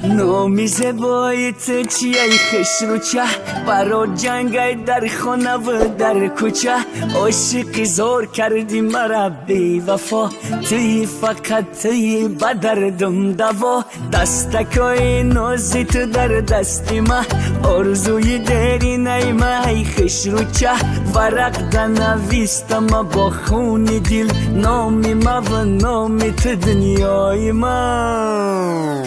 نومیزه باید چیه خشروچه برا جنگای در خانه و در کوچه عاشقی زور کردی مرا بی وفا توی فقط توی بدردم دوا دستکای نازی تو در دستی ما آرزوی دری نیمه ای خشروچه ورق دنویستم با خون دل نامی ما و نامی تو دنیای ما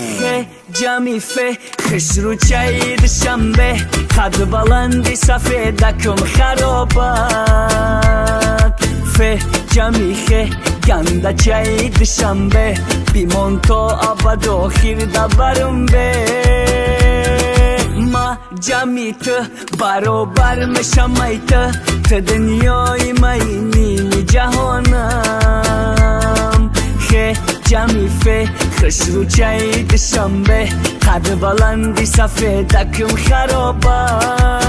جمی فه خشروچه دشنبه قد بلندی سفیدکم خرابات فه جمی خه گنده چه دشنبه بیمون تا ابد آخر دبرم به ما جمی تو برابر مشم ایتا تو دنیای مینی جهانم خه جمی فه خشروچه دشنبه قد بلندی سفیدکم خرابات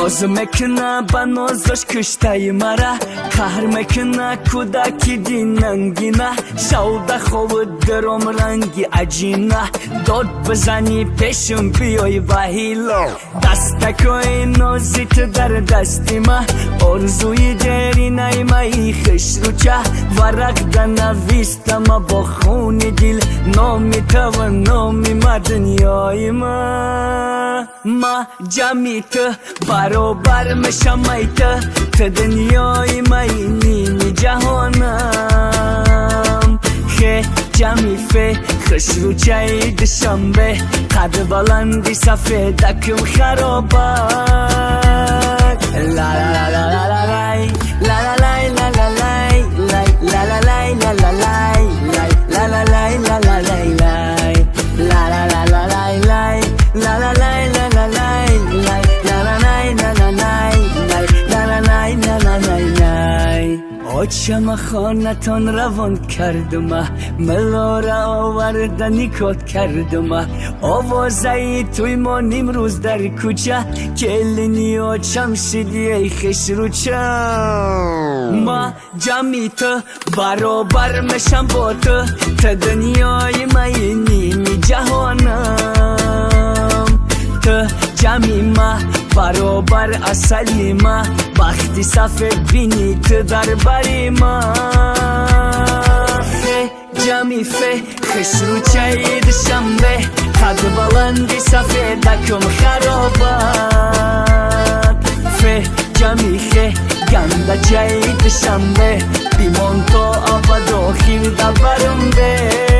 ناز مکنه با نازش کشتای مرا قهر مکنه کودکی دیننگینه شوده خوب درم رنگی عجینه داد بزنی پیشم بیای وحیلا دستکای نازی تو در دستی ما آرزوی دری نیمه خشروچه ورق دنویستم با خون دل نامی تو و نامی ما دنیای ما جمی تو برابر مشم ایتا تو دنیای مینی جهانم خه جمی فه خشروچه دشنبه قد بلندی سفیدکم خرابات لا لا لا لا لا لا لا لا لا لا لا لا لا لا لا آچم خانتان روان کردم ملا را آوردنی کات کردم آوازه توی ما نیمروز در کوچه کلینی آچم شدی ای خشروچه ما جمی تو برابر مشم با تو تا دنیای مینی جهانم تو جمی ما برابر اصلی ما وقتی سفید بینی تو در بری ما جمی فه خشروچه دشنبه قد بلندی سفیدکم خرابات فه جمی خه گنده چه دشنبه بیمون تا ابد آخر دبرم به